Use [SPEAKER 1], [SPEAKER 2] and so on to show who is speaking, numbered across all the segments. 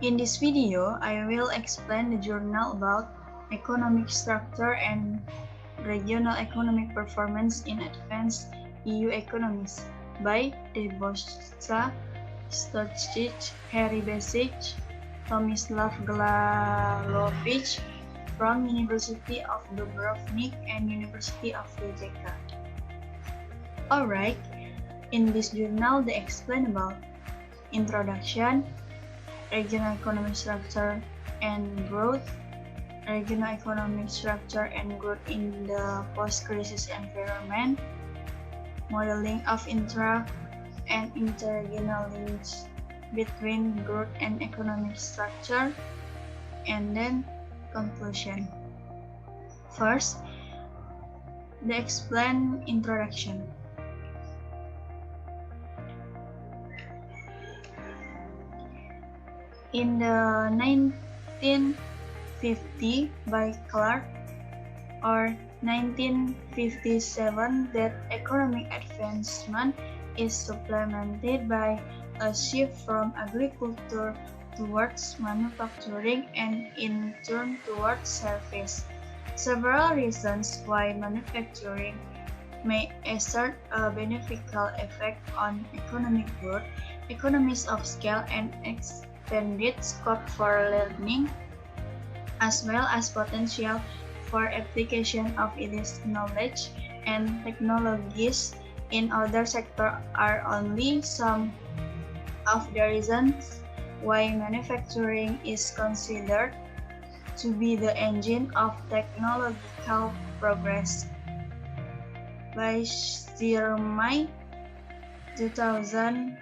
[SPEAKER 1] In this video, I will explain the journal about economic structure and regional economic performance in advanced EU economies by Debosa, Storchich, Harry Basic, Tomislav Glalovic from University of Dubrovnik and University of Rijeka. Alright, in this journal they explain about introduction, regional economic structure and growth, regional economic structure and growth in the post-crisis environment, modeling of intra and interregional links between growth and economic structure, and then conclusion. First, the explain introduction. In the 1950 by Clark or 1957 that economic advancement is supplemented by a shift from agriculture towards manufacturing and in turn towards service. Several reasons why manufacturing may exert a beneficial effect on economic growth, economies of scale, and expanded scope for learning, as well as potential for application of its knowledge and technologies in other sectors are only some of the reasons why manufacturing is considered to be the engine of technological progress. By Stirmay, 2009.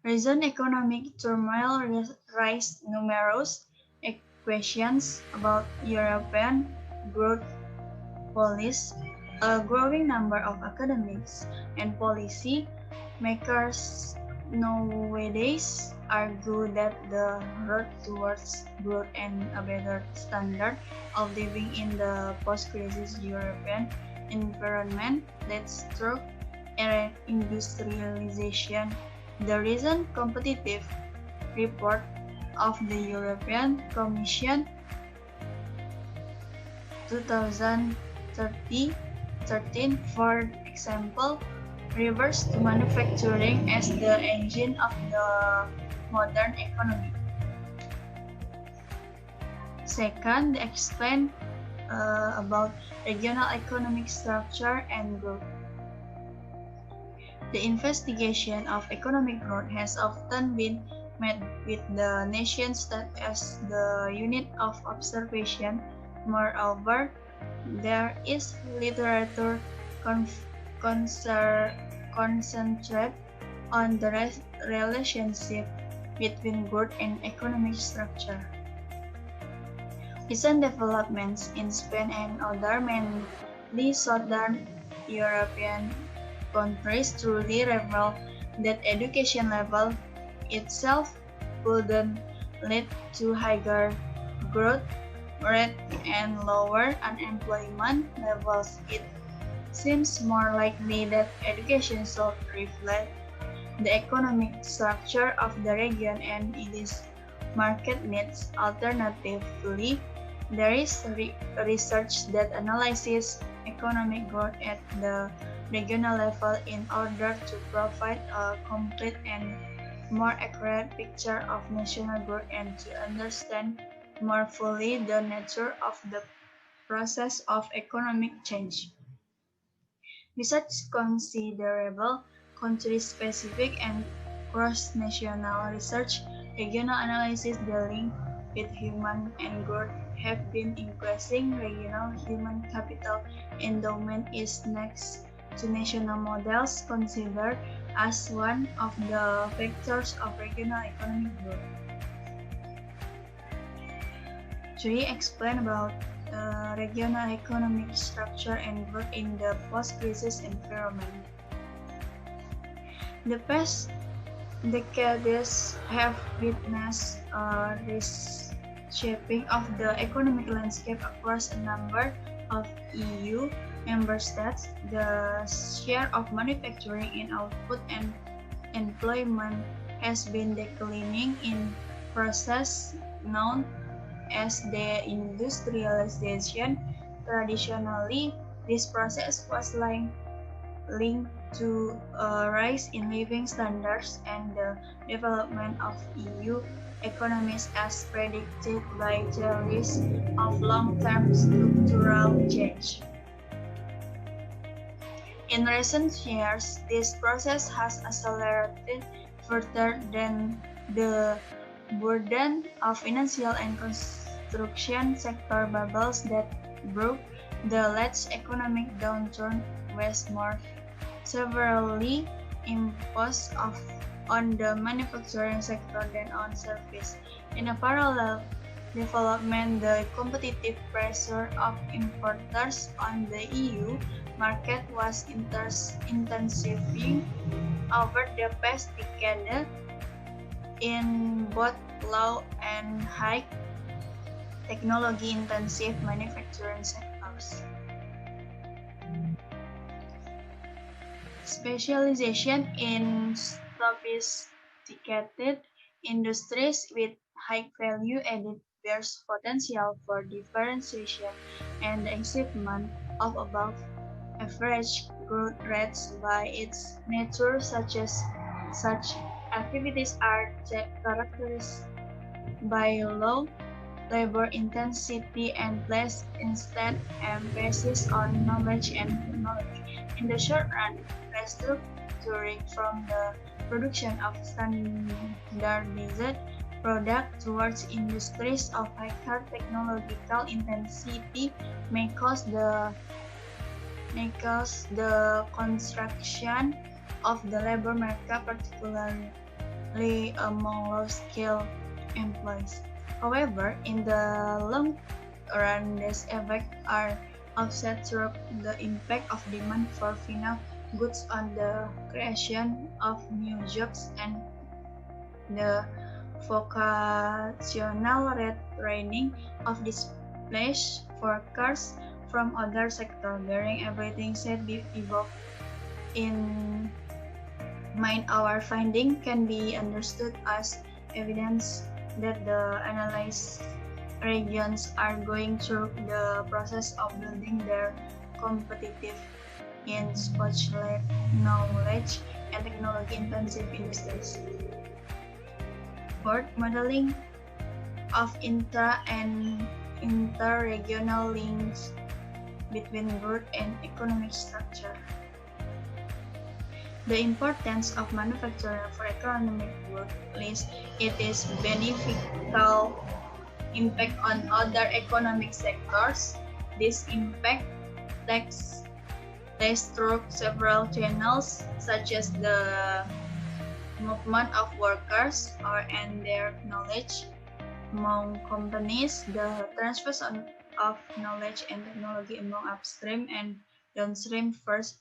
[SPEAKER 1] Recent economic turmoil raised numerous questions about European growth policy. A growing number of academics and policy makers nowadays argue that the road towards growth and a better standard of living in the post-crisis European environment leads through industrialization. The recent competitive report of the European Commission 2013, for example, refers to manufacturing as the engine of the modern economy. Second, explain about regional economic structure and growth. The investigation of economic growth has often been made with the nation state as the unit of observation. Moreover, there is literature concentrated on the relationship between growth and economic structure. Recent developments in Spain and other mainly southern European countries truly reveal that education level itself wouldn't lead to higher growth rate and lower unemployment levels. It seems more likely that education should reflect the economic structure of the region and its market needs. Alternatively, there is research that analyzes economic growth at the regional level in order to provide a complete and more accurate picture of national growth and to understand more fully the nature of the process of economic change. Besides considerable country-specific and cross-national research, regional analysis dealing with human and growth have been increasing. Regional human capital endowment is next to national models considered as one of the factors of regional economic growth. 3. Explain about regional economic structure and growth in the post-crisis environment. The past decades have witnessed a reshaping of the economic landscape across a number of EU member states. The share of manufacturing in output and employment has been declining in process known as deindustrialization. Traditionally, this process was linked to a rise in living standards and the development of EU economies as predicted by theories of long-term structural change. In recent years, this process has accelerated further than the burden of financial and construction sector bubbles that broke the latest economic downturn was more severely imposed on the manufacturing sector than on service. In a parallel development, the competitive pressure of importers on the EU market was intensifying over the past decade in both low and high technology-intensive manufacturing sectors. Specialization in sophisticated industries with high value added bears potential for differentiation and the achievement of above average growth rates by its nature, such activities are characterized by low labor intensity and place instead emphasis on knowledge and technology. In the short run, restructuring from the production of standardized products towards industries of higher technological intensity may cause the construction of the labor market, particularly among low-skilled employees. However, in the long run, these effects are offset through the impact of demand for final goods on the creation of new jobs and the vocational retraining of displaced workers from other sectors. Bearing everything said above in mind, our finding can be understood as evidence that the analyzed regions are going through the process of building their competitive in specialized knowledge and technology-intensive industries. Fourth, modeling of intra- and inter-regional links between growth and economic structure. The importance of manufacturing for economic growth is its beneficial impact on other economic sectors. This impact takes place through several channels, such as the movement of workers and their knowledge among companies, the transfer of knowledge and technology among upstream and downstream firms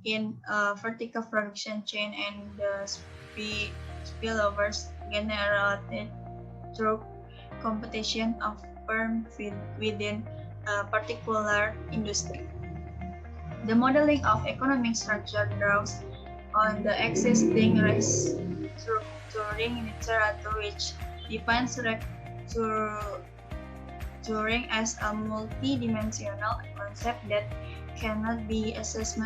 [SPEAKER 1] in a vertical production chain, and the spillovers generated through competition of firms within a particular industry. The modeling of economic structure draws on the existing restructuring literature, which defines restructuring as a multidimensional concept that cannot be assessed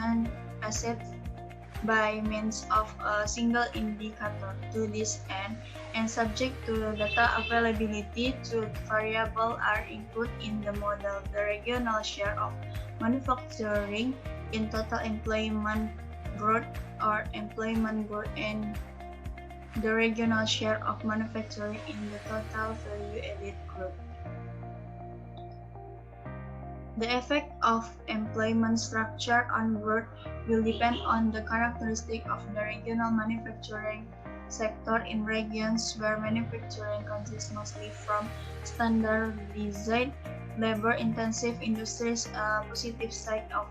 [SPEAKER 1] by means of a single indicator. To this end, and subject to data availability, two variables are included in the model: the regional share of manufacturing in total employment growth or employment growth, and the regional share of manufacturing in the total value added growth. The effect of employment structure on growth will depend on the characteristic of the regional manufacturing sector. In regions where manufacturing consists mostly from standardized, labor-intensive industries, a positive side of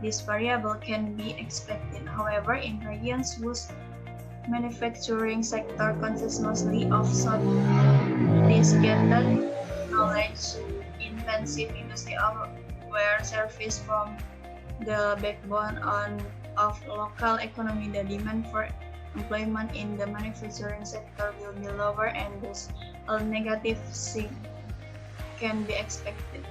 [SPEAKER 1] this variable can be expected. However, in regions whose manufacturing sector consists mostly of sophisticated knowledge-intensive industry where service from the backbone on of local economy, the demand for employment in the manufacturing sector will be lower, and thus a negative shift can be expected.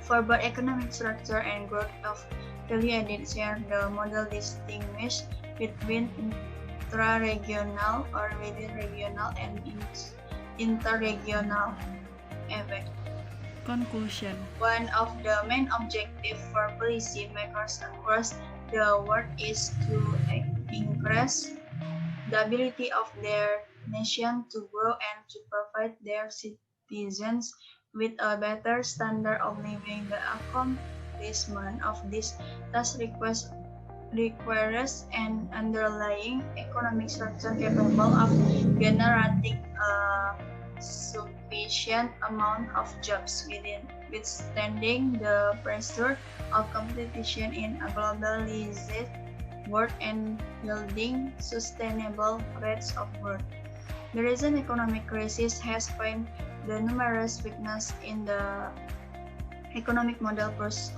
[SPEAKER 1] For both economic structure and growth of value-added share, the model distinguishes between intra-regional or within regional and interregional effect.
[SPEAKER 2] Conclusion.
[SPEAKER 1] One of the main objectives for policymakers across the world is to increase the ability of their nation to grow and to provide their citizens with a better standard of living. The accomplishment of this task requires an underlying economic structure capable of generating a sufficient amount of jobs withstanding the pressure of competition in a globalized world and yielding sustainable rates of growth. The recent economic crisis has found the numerous weaknesses in the economic model pushed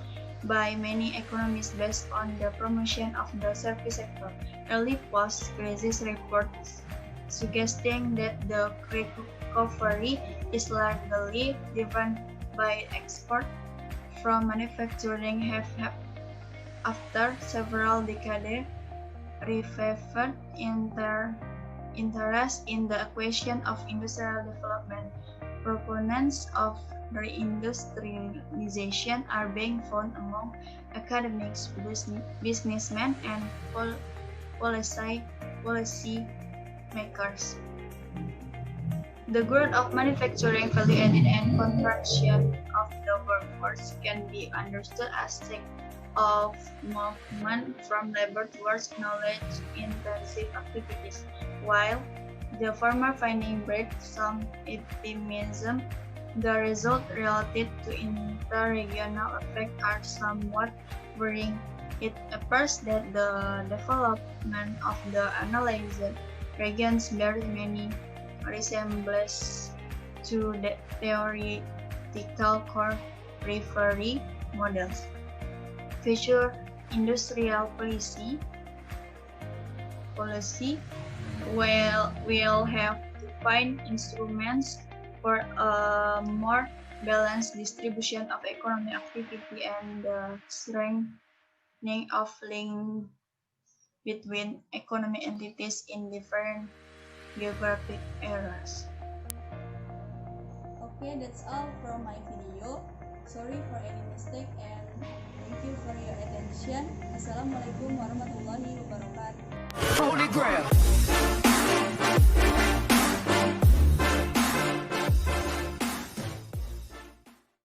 [SPEAKER 1] by many economists based on the promotion of the service sector. Early post-crisis reports suggesting that the recovery is largely driven by export from manufacturing have after several decades revived interest in the equation of industrial development. Proponents of reindustrialization are being found among academics, businessmen, and policy makers. The growth of manufacturing value added and contraction of the workforce can be understood as a of movement from labor towards knowledge-intensive activities, while the former finding breed some optimism. The results related to interregional effects are somewhat worrying. It appears that the development of the analyzed regions bears many resemblance to the theoretical core periphery models. Future industrial policy will have to find instruments for a more balanced distribution of economic activity and the strengthening of links between economic entities in different geographic areas.
[SPEAKER 2] Okay, that's all from my video. Sorry for any mistake and thank you for your attention. Assalamualaikum warahmatullahi wabarakatuh.
[SPEAKER 3] Holy Grail.